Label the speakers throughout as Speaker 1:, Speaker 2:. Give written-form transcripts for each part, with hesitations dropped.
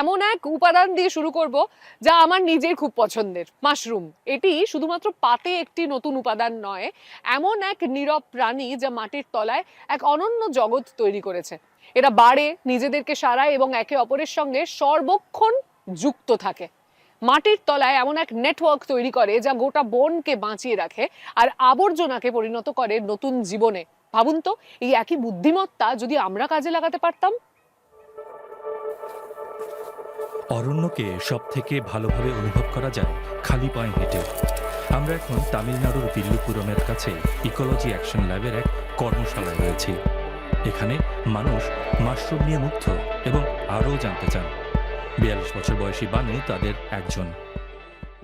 Speaker 1: এমন এক উপাদান দিয়ে শুরু করব যা আমার নিজের খুব পছন্দের, মাশরুম। এটি শুধুমাত্র পাতে একটি নতুন উপাদান নয়, এমন এক নীরব প্রাণী যা মাটির তলায় এক অনন্য জগৎ তৈরি করেছে। এরা বাড়ে, নিজেদেরকে সারায় এবং একে অপরের সঙ্গে সর্বক্ষণ যুক্ত থাকে। মাটির তলায় এমন এক নেটওয়ার্ক তৈরি করে যা গোটা বনকে বাঁচিয়ে রাখে আর আবর্জনাকে পরিণত করে নতুন জীবনে। ভাবুন তো, এই একই বুদ্ধিমত্তা যদি আমরা কাজে লাগাতে পারতাম।
Speaker 2: অরণ্যকে সব থেকে ভালোভাবে অনুভব করা যায় খালি পায়ে হেঁটে। আমরা এখন তামিলনাড়ুর বিল্লুপুরমের কাছে ইকোলজি অ্যাকশন ল্যাবের এক কর্মশালায় রয়েছি। এখানে মানুষ মাশরুম নিয়ে মুগ্ধ এবং আরও জানতে চান। 42 বছর বয়সী বানু তাদের একজন।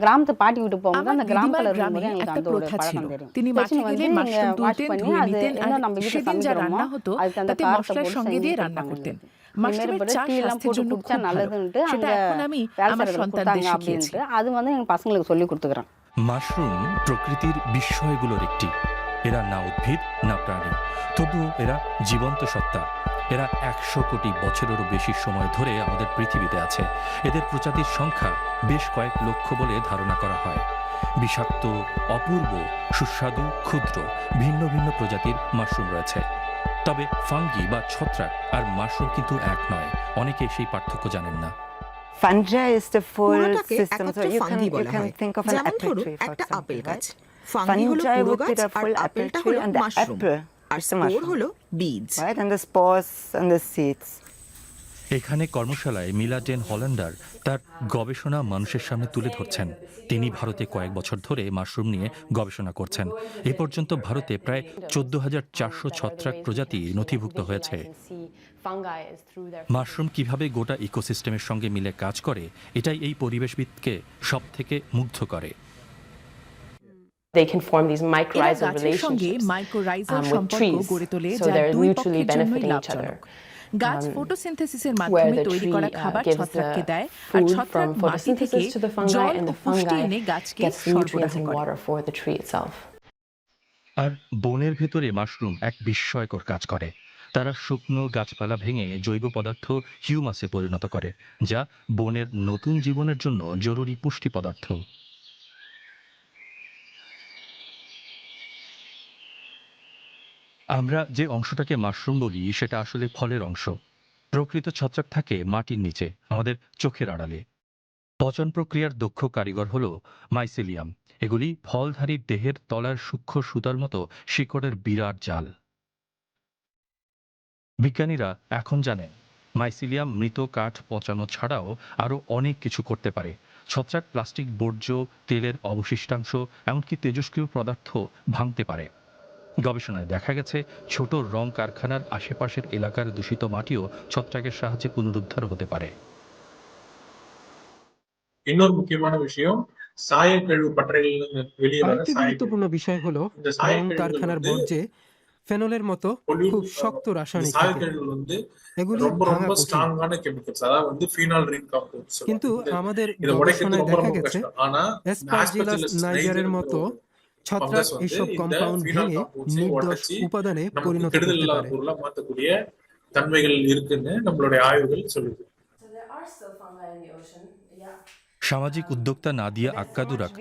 Speaker 3: கிராமத்து பாட்டி வீட்டுக்கு போகும்போது
Speaker 4: আমার
Speaker 3: அந்த
Speaker 4: দিদিমার
Speaker 3: கிராமத்துல
Speaker 4: গ্রামে
Speaker 3: இருக்கும்போது எனக்கு
Speaker 4: একটা
Speaker 3: அந்த ஒரு
Speaker 4: প্রথা ছিল।
Speaker 3: பழக்கம் தெரியும்.
Speaker 4: তিনি মাঠে
Speaker 3: பேச்சுன்னு
Speaker 4: গেলে
Speaker 3: வந்து
Speaker 4: মাশরুম
Speaker 3: நீங்க வாஷ்
Speaker 4: তুলতেন,
Speaker 3: பண்ணி
Speaker 4: ধুয়ে
Speaker 3: அது
Speaker 4: নিতেন আর
Speaker 3: என்ன நம்ம வீட்டுல
Speaker 4: সেদিন যা
Speaker 3: சமைக்கிறோமோ
Speaker 4: রান্না হতো
Speaker 3: அதுக்கு அந்த
Speaker 4: তাতে
Speaker 3: காரத்தை
Speaker 4: মশলার
Speaker 3: போட்டு
Speaker 4: সঙ্গে
Speaker 3: செஞ்சு
Speaker 4: দিয়ে
Speaker 3: கொடுப்பாங்க
Speaker 4: রান্না করতেন।
Speaker 3: எங்களுக்கு. இந்த மாதிரி
Speaker 4: মাশরুমের
Speaker 3: போட்டு
Speaker 4: চা
Speaker 3: டீ எல்லாம்
Speaker 4: স্বাস্থ্যের
Speaker 3: போட்டு
Speaker 4: জন্য
Speaker 3: குடிச்சா
Speaker 4: খুব ভালো।
Speaker 3: நல்லதுன்னுட்டு
Speaker 4: সেটা
Speaker 3: அங்க
Speaker 4: এখন আমি
Speaker 3: வேலை
Speaker 4: আমার
Speaker 3: செய்யறவங்களுக்கு
Speaker 4: সন্তানদের
Speaker 3: கொடுத்தாங்க
Speaker 4: শিখিয়েছি।
Speaker 3: அப்படின்ட்டு அது வந்து எங்க பசங்களுக்கு சொல்லி கொடுத்துக்கிறேன்.
Speaker 2: মাশরুম প্রকৃতির বিস্ময়গুলোর একটি। এরা না উদ্ভিদ না প্রাণী, তবুও এরা জীবন্ত সত্তা। এরা 100 কোটি বছরেরও বেশি সময় ধরে আমাদের পৃথিবীতে আছে। এদের প্রজাতির সংখ্যা বেশ কয়েক লক্ষ বলে ধারণা করা হয়। বিষাক্ত, অপূর্ব, সুস্বাদু, ক্ষুদ্র ভিন্ন ভিন্ন প্রজাতির মাশরুম রয়েছে। তবে ফাঙ্গি বা ছত্রাক আর মাশরুম কিন্তু এক নয়। অনেকে সেই পার্থক্য জানেন না।
Speaker 5: Fungi is the full
Speaker 6: পুরোটাকে
Speaker 5: system, so
Speaker 6: একত্রে
Speaker 5: you
Speaker 6: ফাঙ্গি
Speaker 5: can
Speaker 6: বলা হয়।
Speaker 5: think of an
Speaker 6: যেমন
Speaker 5: apple
Speaker 6: ধরুন
Speaker 5: tree, for
Speaker 6: একটা
Speaker 5: example,
Speaker 6: আপেল গাছ,
Speaker 5: right?
Speaker 6: ফাঙ্গি হলো
Speaker 5: Fungi
Speaker 6: পুরো
Speaker 5: would be
Speaker 6: গাছ
Speaker 5: the
Speaker 6: আর
Speaker 5: full apple
Speaker 6: আপেলটা
Speaker 5: tree,
Speaker 6: হলো
Speaker 5: and the
Speaker 6: মাশরুম,
Speaker 5: apple
Speaker 6: আর
Speaker 5: is the
Speaker 6: স্পোর
Speaker 5: mushroom,
Speaker 6: হলো বীজ।
Speaker 5: right? And the spores and the seeds.
Speaker 2: এখানে কর্মশালায় মিলা ডেন হল্যান্ডার তার গবেষণা মানুষের সামনে তুলে ধরছেন। তিনি ভারতে কয়েক বছর ধরে মাশরুম নিয়ে গবেষণা করছেন। এ পর্যন্ত ভারতে প্রায় 14,400 ছত্রাক প্রজাতি নথিভুক্ত হয়েছে। মাশরুম কিভাবে গোটা ইকোসিস্টেমের সঙ্গে মিলে কাজ করে, এটাই এই পরিবেশবিদকে সব থেকে মুগ্ধ করে।
Speaker 7: They can form these
Speaker 4: এরা
Speaker 7: mycorrhizal
Speaker 4: গাছের সঙ্গে
Speaker 7: relationships
Speaker 4: মাইক্রোরাইজাল
Speaker 7: with
Speaker 4: সম্পর্ক
Speaker 7: trees,
Speaker 4: গড়ে তোলে
Speaker 7: so
Speaker 4: যা
Speaker 7: they're
Speaker 4: দুই
Speaker 7: mutually
Speaker 4: পক্ষের জন্যই
Speaker 7: benefiting each other.
Speaker 4: লাভজনক। গাছ ফটোসিনথেসিসের
Speaker 7: Where
Speaker 4: মাধ্যমে
Speaker 7: the
Speaker 4: তৈরি
Speaker 7: tree
Speaker 4: করা খাবার
Speaker 7: gives the
Speaker 4: ছত্রাককে দেয় আর
Speaker 7: food
Speaker 4: ছত্রাক
Speaker 7: from
Speaker 4: মাটি থেকে
Speaker 7: photosynthesis to the fungi,
Speaker 4: জল
Speaker 7: and
Speaker 4: ও
Speaker 7: the
Speaker 4: পুষ্টি
Speaker 7: fungi
Speaker 4: এনে গাছকে
Speaker 7: gets
Speaker 4: সরবরাহ
Speaker 7: nutrients and
Speaker 4: করে।
Speaker 7: water for the tree itself.
Speaker 2: আর বনের ভেতরে মাশরুম এক বিস্ময়কর কাজ করে। তারা শুকনো গাছপালা ভেঙে জৈব পদার্থ হিউমাসে পরিণত করে, যা বনের নতুন জীবনের জন্য জরুরি পুষ্টি পদার্থ। আমরা যে অংশটাকে মাশরুম বলি সেটা আসলে ফলের অংশ। প্রকৃত ছত্রাক থাকে মাটির নিচে, আমাদের চোখের আড়ালে। পচন প্রক্রিয়ার দক্ষ কারিগর হলো মাইসেলিয়াম। এগুলি ফলধারী দেহের তলার সূক্ষ্ম সুতার মতো শিকড়ের বিরাট জাল। বিজ্ঞানীরা এখন জানেন মাইসিলিয়াম মৃত কাঠ পচানো ছাড়াও আরও অনেক কিছু করতে পারে। ছত্রাক প্লাস্টিক বর্জ্য, তেলের অবশিষ্টাংশ, এমনকি তেজস্ক্রিয় পদার্থ ভাঙতে পারে। গবেষণায় দেখা গেছে ছোট রং কারখানার আশেপাশের এলাকার দূষিত মাটিও ছত্রাকের সাহায্যে পুনরুদ্ধার হতে পারে।
Speaker 8: இன்னொரு முக்கியமான விஷயம், சாயக்கழிவு பட்டறைகள் வெளியே வர
Speaker 9: আরেকটি গুরুত্বপূর্ণ
Speaker 8: சாயக்கழிவு.
Speaker 9: বিষয় হলো
Speaker 8: இந்த
Speaker 9: রং
Speaker 8: சாயக்கழிவுகள்
Speaker 9: কারখানার
Speaker 8: வந்து
Speaker 9: বর্জ্যে ফেনলের মতো খুব শক্ত
Speaker 8: இந்த
Speaker 9: রাসায়নিক থাকে।
Speaker 8: சாயக்கழிவுகள் வந்து
Speaker 9: এগুলি
Speaker 8: ரொம்ப
Speaker 9: ভাঙা
Speaker 8: ரொம்ப
Speaker 9: কঠিন,
Speaker 8: স্ট্রংகான கெமிக்கல்ஸ், அதாவது வந்து ফিনাল রিங் காம்பவுண்ட்ஸ்.
Speaker 9: কিন্তু আমাদের
Speaker 8: இதை
Speaker 9: গবেষণায়
Speaker 8: உடைக்கிறது ரொம்ப
Speaker 9: দেখা
Speaker 8: ரொம்ப
Speaker 9: গেছে
Speaker 8: கஷ்டம். ஆனா
Speaker 9: অ্যাসপারজিলাস
Speaker 8: ஆஸ்பெர்ஜிலஸ்
Speaker 9: নাইজারের মতো ছত্রাক
Speaker 8: ஃபங்கஸ் வந்து
Speaker 9: এইসব
Speaker 8: இந்த
Speaker 9: কম্পাউন্ড
Speaker 8: ফিনাল
Speaker 9: ভেঙে
Speaker 8: காம்பவுண்ட்ஸை
Speaker 9: নির্দোষ
Speaker 8: உடைச்சி
Speaker 9: উপাদানে
Speaker 8: நமக்கு
Speaker 9: পরিণত
Speaker 8: கெடுதல்
Speaker 9: করতে
Speaker 8: இல்லாத
Speaker 9: পারে।
Speaker 8: பொருளா மாற்றக்கூடிய தன்மைகள் இருக்குன்னு நம்மளுடைய ஆய்வுகள் சொல்லுது.
Speaker 2: সামাজিক উদ্যোক্তা নাদিয়া আক্কাদুরাক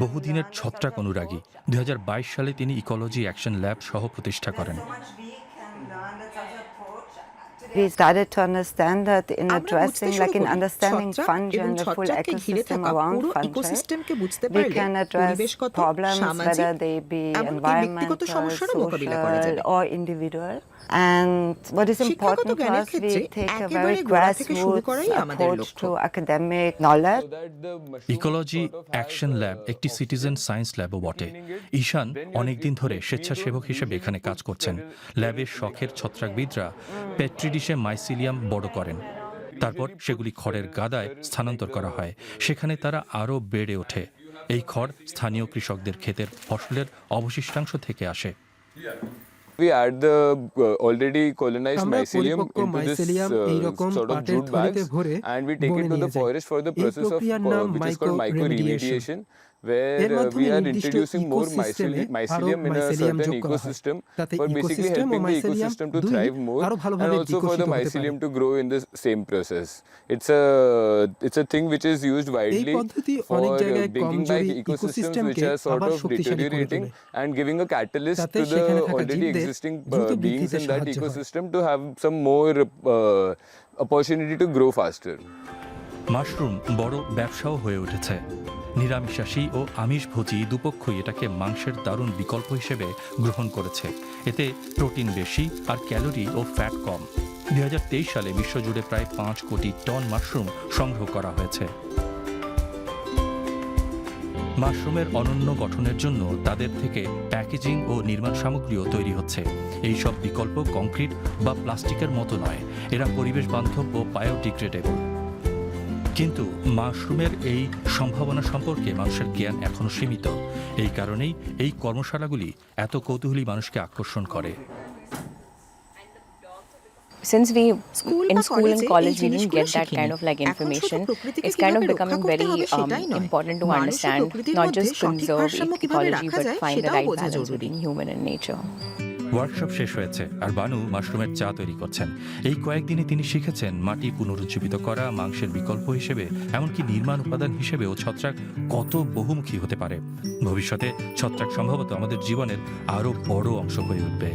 Speaker 2: বহুদিনের ছত্রাক অনুরাগী। 2022 সালে তিনি ইকোলজি অ্যাকশন ল্যাব সহ প্রতিষ্ঠা করেন।
Speaker 5: We started to understand that in
Speaker 6: আমরা বুঝতে
Speaker 5: addressing,
Speaker 6: শুরু
Speaker 5: like in
Speaker 6: করি
Speaker 5: understanding
Speaker 6: ছত্রাক
Speaker 5: fungi
Speaker 6: এবং
Speaker 5: and the full
Speaker 6: ছত্রাককে ঘিরে
Speaker 5: ecosystem
Speaker 6: থাকা
Speaker 5: around
Speaker 6: পুরো
Speaker 5: fungi,
Speaker 6: ইকোসিস্টেমকে বুঝতে
Speaker 5: we
Speaker 6: পারলে
Speaker 5: can address
Speaker 6: পরিবেশগত,
Speaker 5: problems,
Speaker 6: সামাজিক,
Speaker 5: whether they be
Speaker 6: এমনকি ব্যক্তিগত
Speaker 5: environmental,
Speaker 6: সমস্যারও মোকাবিলা করা
Speaker 5: social,
Speaker 6: যাবে।
Speaker 5: or individual. And what is
Speaker 6: শিক্ষাগত
Speaker 5: important for
Speaker 6: জ্ঞানের
Speaker 5: us,
Speaker 6: ক্ষেত্রে
Speaker 5: we take a
Speaker 6: একেবারে
Speaker 5: very
Speaker 6: গোড়া থেকে শুরু
Speaker 5: grassroots
Speaker 6: করাই আমাদের
Speaker 5: approach
Speaker 6: লক্ষ্য।
Speaker 5: to academic knowledge.
Speaker 2: Ecology action lab একটি সিটিজেন সায়েন্স ল্যাবও বটে। ঈশান অনেকদিন ধরে স্বেচ্ছাসেবক হিসেবে এখানে কাজ করছেন। ল্যাবের শখের ছত্রাকবিদরা পেট্রি ডিশে মাইসিলিয়াম বড় করেন, তারপর সেগুলি খড়ের গাদায় স্থানান্তর করা হয়। সেখানে তারা আরও বেড়ে ওঠে। এই খড় স্থানীয় কৃষকদের ক্ষেতের ফসলের অবশিষ্টাংশ থেকে আসে।
Speaker 10: We add the already colonized
Speaker 9: আমরা
Speaker 10: mycelium
Speaker 9: পরিপক্ক
Speaker 10: into this
Speaker 9: মাইসেলিয়াম এই রকম
Speaker 10: sort of
Speaker 9: পাটের
Speaker 10: jute
Speaker 9: থলিতে
Speaker 10: bags
Speaker 9: ভরে
Speaker 10: and we take
Speaker 9: বনে
Speaker 10: it to
Speaker 9: নিয়ে
Speaker 10: the
Speaker 9: যাই।
Speaker 10: forest for the
Speaker 9: এই
Speaker 10: process of
Speaker 9: প্রক্রিয়ার নাম
Speaker 10: which is called
Speaker 9: মাইক্রোরেমিডিয়েশন।
Speaker 10: mycoremediation, where
Speaker 9: এর মাধ্যমে
Speaker 10: we are
Speaker 9: নির্দিষ্ট
Speaker 10: introducing more
Speaker 9: ইকোসিস্টেমে
Speaker 10: mycelium in a
Speaker 9: mycelium
Speaker 10: certain
Speaker 9: যোগ করা হয়।
Speaker 10: ecosystem
Speaker 9: তাতে
Speaker 10: for basically
Speaker 9: ইকোসিস্টেম ও
Speaker 10: helping the
Speaker 9: mycelium
Speaker 10: ecosystem to
Speaker 9: দুই
Speaker 10: thrive more
Speaker 9: আরো
Speaker 10: and
Speaker 9: ভালোভাবে
Speaker 10: also for the
Speaker 9: বিকশিত হতে পারে।
Speaker 10: mycelium to grow in the same process. It's a thing which is used
Speaker 9: এই
Speaker 10: widely
Speaker 9: পদ্ধতি
Speaker 10: for
Speaker 9: অনেক জায়গায়
Speaker 10: bringing back
Speaker 9: কমজোরি
Speaker 10: ecosystems which
Speaker 9: ইকোসিস্টেমকে
Speaker 10: are sort
Speaker 9: আবার
Speaker 10: of
Speaker 9: শক্তিশালী করে
Speaker 10: deteriorating
Speaker 9: তোলে।
Speaker 10: and giving a catalyst
Speaker 9: তাতে
Speaker 10: to the
Speaker 9: সেখানে থাকা
Speaker 10: already
Speaker 9: জীবদের
Speaker 10: existing
Speaker 9: দ্রুত
Speaker 10: beings
Speaker 9: বৃদ্ধিতে
Speaker 10: in that
Speaker 9: সাহায্য হয়।
Speaker 10: ecosystem to have some more opportunity to grow faster.
Speaker 2: Mushroom বড় ব্যবসাও হয়ে উঠেছে। নিরামিষাশী ও আমিষভোজী দুপক্ষই এটাকে মাংসের দারুণ বিকল্প হিসেবে গ্রহণ করেছে। এতে প্রোটিন বেশি আর ক্যালোরি ও ফ্যাট কম। 2023 সালে বিশ্বজুড়ে প্রায় 5 কোটি টন মাশরুম সংগ্রহ করা হয়েছে। মাশরুমের অনন্য গঠনের জন্য তাদের থেকে প্যাকেজিং ও নির্মাণ সামগ্রীও তৈরি হচ্ছে। এই সব বিকল্প কংক্রিট বা প্লাস্টিকের মতো নয়, এরা পরিবেশ বান্ধব ও বায়োডিগ্রেডেবল। কিন্তু মাশরুমের এই সম্ভাবনা সম্পর্কে মানুষের জ্ঞান এখনো সীমিত। এই কারণেই এই কর্মশালাগুলি এত কৌতূহলী মানুষকে আকর্ষণ করে।
Speaker 11: Since we
Speaker 6: School
Speaker 11: in
Speaker 6: বা
Speaker 11: school and
Speaker 6: কলেজে
Speaker 11: college
Speaker 6: এই
Speaker 11: we didn't
Speaker 6: জিনিসগুলো
Speaker 11: get that
Speaker 6: শিখিনি।
Speaker 11: kind of like
Speaker 6: এখন শুধু
Speaker 11: information,
Speaker 6: প্রকৃতিকে
Speaker 11: it's kind of
Speaker 6: কিভাবে
Speaker 11: becoming
Speaker 6: রক্ষা করতে
Speaker 11: very
Speaker 6: হবে সেটাই নয়,
Speaker 11: important to
Speaker 6: মানুষ ও
Speaker 11: understand
Speaker 6: প্রকৃতির
Speaker 11: not
Speaker 6: মধ্যে
Speaker 11: just
Speaker 6: সঠিক
Speaker 11: conserve
Speaker 6: ভারসাম্য কিভাবে
Speaker 11: ecology
Speaker 6: রাখা
Speaker 11: but
Speaker 6: যায়
Speaker 11: find the
Speaker 6: সেটাও
Speaker 11: right
Speaker 6: বোঝা
Speaker 11: balance
Speaker 6: জরুরি।
Speaker 11: between human and nature.
Speaker 2: Workshop শেষ হয়েছে আর বানু মাশরুমের চা তৈরি করছেন। এই কয়েকদিনে তিনি শিখেছেন মাটি পুনরুজ্জীবিত করা, মাংসের বিকল্প হিসেবে, এমনকি নির্মাণ উপাদান হিসেবেও ছত্রাক কত বহুমুখী হতে পারে। ভবিষ্যতে ছত্রাক সম্ভবত আমাদের জীবনের আরও বড় অংশ হয়ে উঠবে।